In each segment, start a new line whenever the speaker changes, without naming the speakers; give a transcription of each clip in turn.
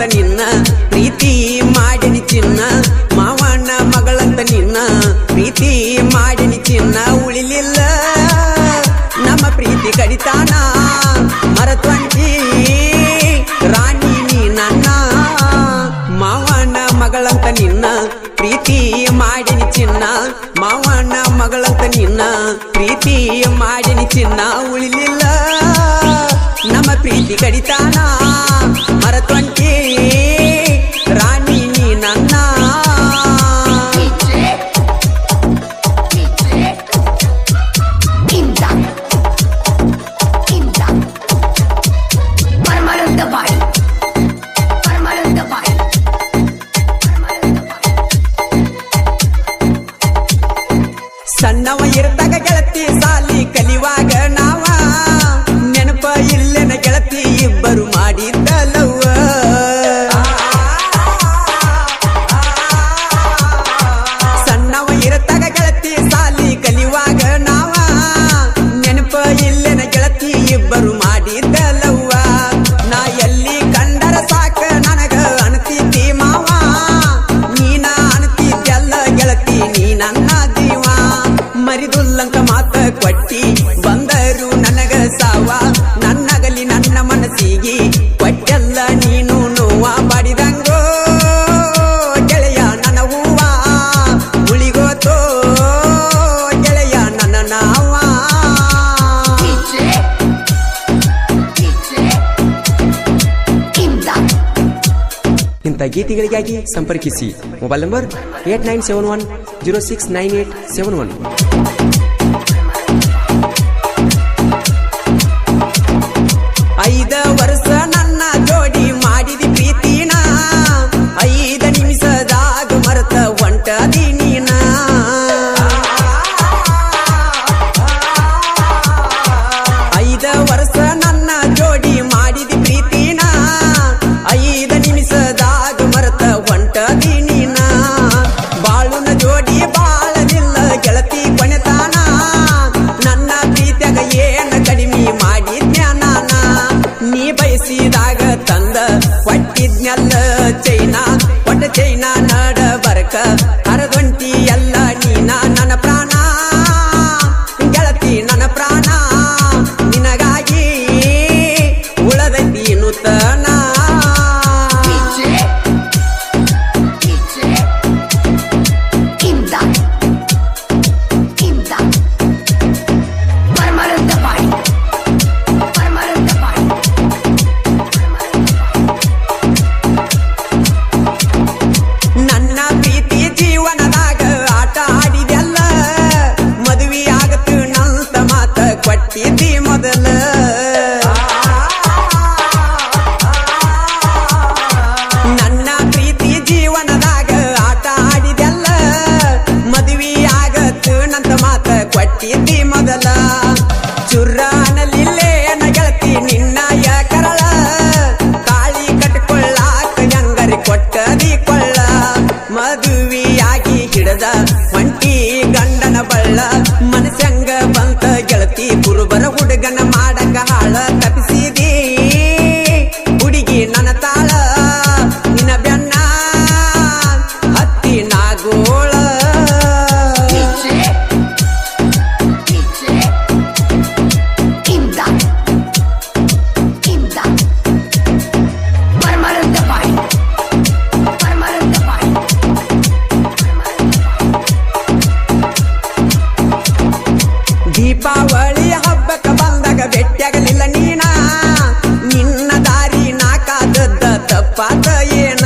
ಮಗಳಂತ ನಿನ್ನ ಪ್ರೀತಿ ಮಾಡಿನಿ ಚಿನ್ನ ಮಾವನ ಮಗಳಂತ ನಿನ್ನ ಪ್ರೀತಿ ಮಾಡಿನಿ ಚಿನ್ನ ಉಳಿಲಿಲ್ಲ ನಮ್ಮ ಪ್ರೀತಿ ಕಡಿತಾನ ಮರತ್ವಂಟಿ ರಾಣಿ ನೀ ನನ್ನ ಮಾವನ ಮಗಳಂತ ನಿನ್ನ ಪ್ರೀತಿ ಮಾಡಿನಿ ಚಿನ್ನ ಮಾವನ ಮಗಳಂತ ನಿನ್ನ ಪ್ರೀತಿ ಮಾಡಿನಿ ಚಿನ್ನ ಉಳಿಲಿಲ್ಲ ನಮ್ಮ ಪ್ರೀತಿ ಕಡಿತಾನ ಮರತ್ವಂಟಿ ರಾಣಿ ನೀ ನನ್ನ ಸಣ್ಣವ ಇರ್ತಾಗ ಗೆಳತಿ ಸಾಲಿ ಕಲಿವಾಗ ನಾವ ನೆನಪ ಇಲ್ಲೆನ ಗೆಳತಿ ಇಬ್ಬರು ಮಾಡಿದ್ದ ಲವ್ವ ಸಣ್ಣವ ಇರ್ತಾಗ ಗೆಳತಿ ಸಾಲಿ ಕಲಿವಾಗ ನಾವ ನೆನಪ ಇಲ್ಲೆನ ಗೆಳತಿ ಇಬ್ಬರು ಮಾಡಿದ್ದ ಲವ್ವ ನಾ ಎಲ್ಲಿ ಕಂಡರ ಸಾಕ ನನಗ ಅನ್ತಿದ್ದಿ ಮಾವ ನೀನ ಅನ್ತಿದ್ದೆಲ್ಲ ಗೆಳತಿ ನೀ ನನ್ನ ಜೀವ ಮರಿದುಲ್ಲಂಕ ಮಾತ ಕೊಟ್ಟಿ ಬಂದರು ನನಗ ಸಾವ ನನ್ನಗಲಿ ನನ್ನ ಮನಸ್ಸಿಗೆ ಕೊಟ್ಟೆಲ್ಲ ನೀನು ನೋವ ಬಡಿದಂಗೋ ಗೆಳೆಯ ನನ್ನ ಹೂವ ಉಳಿಗೋತೋ ಗೆಳೆಯ ನನ್ನ ನಾವ ಇಂಥ ಗೀತೆಗಳಿಗಾಗಿ ಸಂಪರ್ಕಿಸಿ ಮೊಬೈಲ್ ನಂಬರ್ 8971069871 5 ವರ್ಷ ನನ್ನ ಜೋಡಿ ಮಾಡಿದಿ ಪ್ರೀತಿನ 5 ನಿಮಿಷದಾಗ ಮರೆತ ಹೊಂಟದಿ ನೀನ 5 ವರ್ಷ ನನ್ನ ಜೋಡಿ ಮಾಡಿದಿ ಪ್ರೀತಿನ 5 ನಿಮಿಷದಾಗ ಮರೆತ ಹೊಂಟದಿ ನೀನ ಬಾಳುನ ಜೋಡಿ ಬಾಳಲಿಲ್ಲ ಗೆಳತಿ ಕೊನೆತಾನ ನನ್ನ ಪ್ರೀತಿಯಾಗ ಏನ ಕಡಿಮೆ ಮಾಡಿದ್ನ್ಯಾನ ನೀ ಬಯಸಿದಾಗ ತಂದ ಕೊಟ್ಟಿದ್ನೆಲ್ಲ ಚೈನಾ ಕೊಟ್ಟ ಚೈನಾ ನಡ ಬರಕ ಹರದೊಂಟಿ ಎಲ್ಲ ನೀನ ನನ್ನ ಪ್ರಾಣ ಗೆಳತಿ ನನ್ನ ಪ್ರಾಣ ನಿನಗಾಗಿ ಉಳದೈತಿ ನೂತನ ನನ್ನ ಪ್ರೀತಿ ಜೀವನದಾಗ ಆಟ ಆಡಿದೆಲ್ಲ ಮದುವೆ ಆಗತ್ತು ನಂತ ಮಾತ ಕೊಟ್ಟಿದ್ದಿ ಮೊದಲ ನನ್ನ ಪ್ರೀತಿ ಜೀವನದಾಗ ಆಟ ಆಡಿದೆಲ್ಲ ಮದುವೆ ಆಗತ್ತು ನಂತ ಮಾತ ಕೊಟ್ಟಿದ್ದಿ ಮೊದಲ ಚುರ್ರ ಅನ್ನಲಿಲ್ಲೇನ ಗೆಳತಿ ನಿನ್ನ ಕರಳ ತಾಳಿ ಕಟ್ಕೊಳ್ಳಾಕ ಹೆಂಗರಿ ಕೊಟ್ಟದಿ ಕೊಳ್ಳ ಮದುವೆಯಾಗಿ ಹಿಡದ ಒಂಟಿ ಗಂಡನ ಬಳ್ಳ ಮನಸ್ಸಂಗ ಬಂತ ಗೆಳತಿ ಕುರುಬರ ಹುಡುಗನ ಮಾಡಕ ಹಾಳ ತಪ್ಪಿಸಿದಿ ಹುಡುಗಿ ನನ್ನ ತಾಳ ನಿನ್ನ ಬೆನ್ನ ಹತ್ತಿ ನಾಗೋಳ ದೀಪಾವಳಿ ಹಬ್ಬಕ್ಕ ಬಂದಾಗ ಭೇಟಿಯಾಗಲಿಲ್ಲ ನೀನ ನಿನ್ನ ದಾರಿ ನಾಕಾದದ್ದ ತಪ್ಪಾದ ಏನ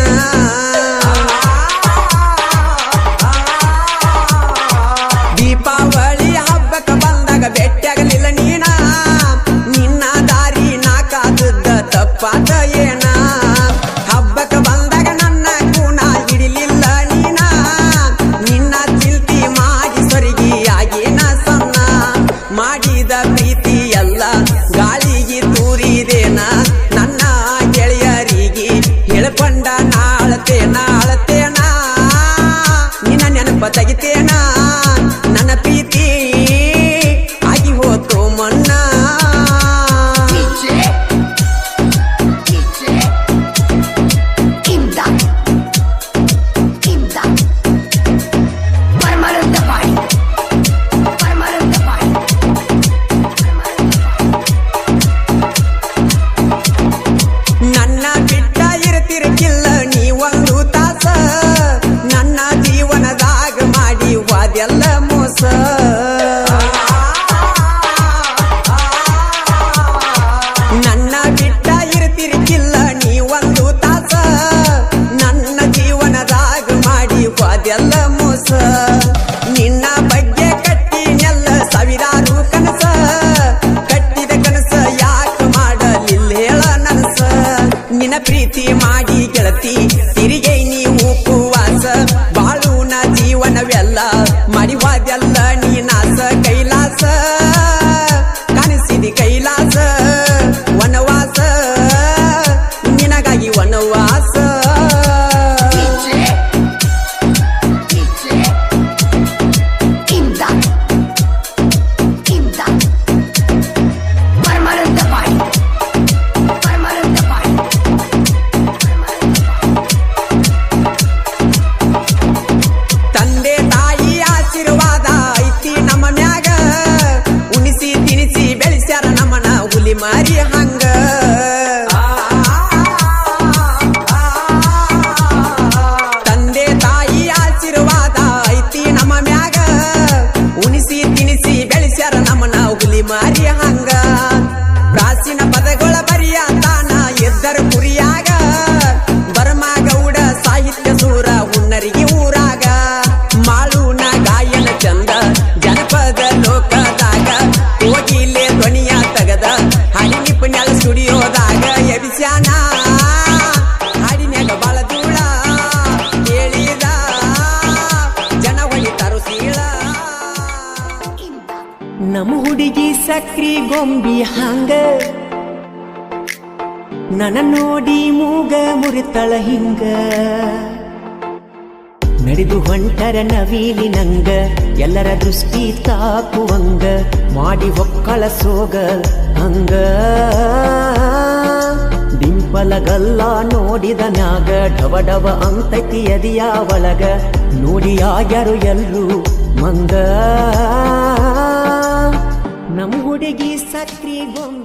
ದೀಪಾವಳಿ ಹಬ್ಬಕ್ಕ ಬಂದಾಗ ಭೇಟಿಯಾಗಲಿಲ್ಲ ನೀನ ನಿನ್ನ ದಾರಿ ನಾಕಾದದ್ದ ತಪ್ಪಾದ ಏನ ಹಬ್ಬಕ್ಕ ಬಂದಾಗ ನನ್ನ ಗುಣ ಹಿಡಿಲಿಲ್ಲ ನೀನ ನಿನ್ನ ಚಿಲ್ತಿ ಮಾಡಿ ಸೊರಗಿ ಆಗಿನ ಸಣ್ಣ ಮಾಡಿದ ಪ್ರೀತಿ ಎಲ್ಲ ಗಾಳಿಗೆ ತೂರಿದೇನ ನನ್ನ ಗೆಳೆಯರಿಗೆ ಹೇಳ್ಕೊಂಡ ನಾಳತೇನ ನಿನ್ನ ನೆನಪ ತೆಗಿತೇನ ನನ್ನ ಪ್ರೀತಿ ಆಗಿ ಹೋತು ಮನ್ನ ಮಾಡಿ ಗೆಳತಿ ತಿರುಗೈ ನೀವು ಉಪವಾಸ ಬಾಳುನ ಜೀವನವೆಲ್ಲ ಮಾಡಿವಾದೆಲ್ಲ ನೀನಾಸ ಕೈಲಾಸ ಕಾಣಿಸಿದಿ ಕೈಲಾಸ ವನವಾಸ ನಿನಗಾಗಿ ವನವಾಸ ಮಾರಿ ಹಂಗ ತಂದೆ ತಾಯಿ ಆಶೀರ್ವಾದ ಐತಿ ನಮ್ಮ ಮ್ಯಾಗ ಉಣಿಸಿ ತಿನಿಸಿ ಬೆಳೆಸ್ಯಾರ ನಮ್ಮನ ಹುಲಿ ಮಾರಿ ಹಂಗ ಪ್ರಾಚೀನ ಪದಗಳ ಬರಿಯ ತಾನ ಎದ್ದರ ಕುರಿಯಾಗ ಬರಮಗೌಡ ಸಾಹಿತ್ಯ ಸೂರ ಹುನ್ನರಿಗೆ ಊರಾಗ ಮಾಳುನ ಗಾಯನ ಚಂದ ಜನಪದ ಲೋಕದಾಗ ಹೋಗಿಲೆ ಧ್ವನಿಯ ತಗದ ಹಾಡಿನ ಪುಣ್ಯಾಲ ಸ್ಟುಡಿಯೋದಾಗ ಎಬಿಸ್ಯಾನ ಹಾಡಿನ್ಯಾಗ ಬಾಳ ಧೂಳ ಕೇಳಿದ ಜನ ಹೊಳಿತಾರು ಸೀಳ ನಮ್ಮ ಹುಡುಗಿ ಸಕ್ರಿ ಗೊಂಬಿ ಹಂಗ ನನ್ನ ನೋಡಿ ಮೂಗ ಮುರಿತಳ ಹಿಂಗ ನಡೆದು ಹೊಂಟರ ನವೀಲಿ ನಂಗ ಎಲ್ಲರ ದೃಷ್ಟಿ ತಾಕುವಂಗ ಮಾಡಿ ಒಕ್ಕಳ ಸೋಗ ಹಂಗ ಡಿಂಪಲಗಲ್ಲ ನೋಡಿದ ನ್ಯಾಗ ಡವ ಡವ ಅಂತೈತಿ ಎದಿಯ ಒಳಗ ನೋಡಿ ಆಗ್ಯಾರು ಎಲ್ರು ಮಂಗ ನಮ್ಮ ಹುಡುಗಿ ಸಕ್ರಿ ಗೊಂಬಿ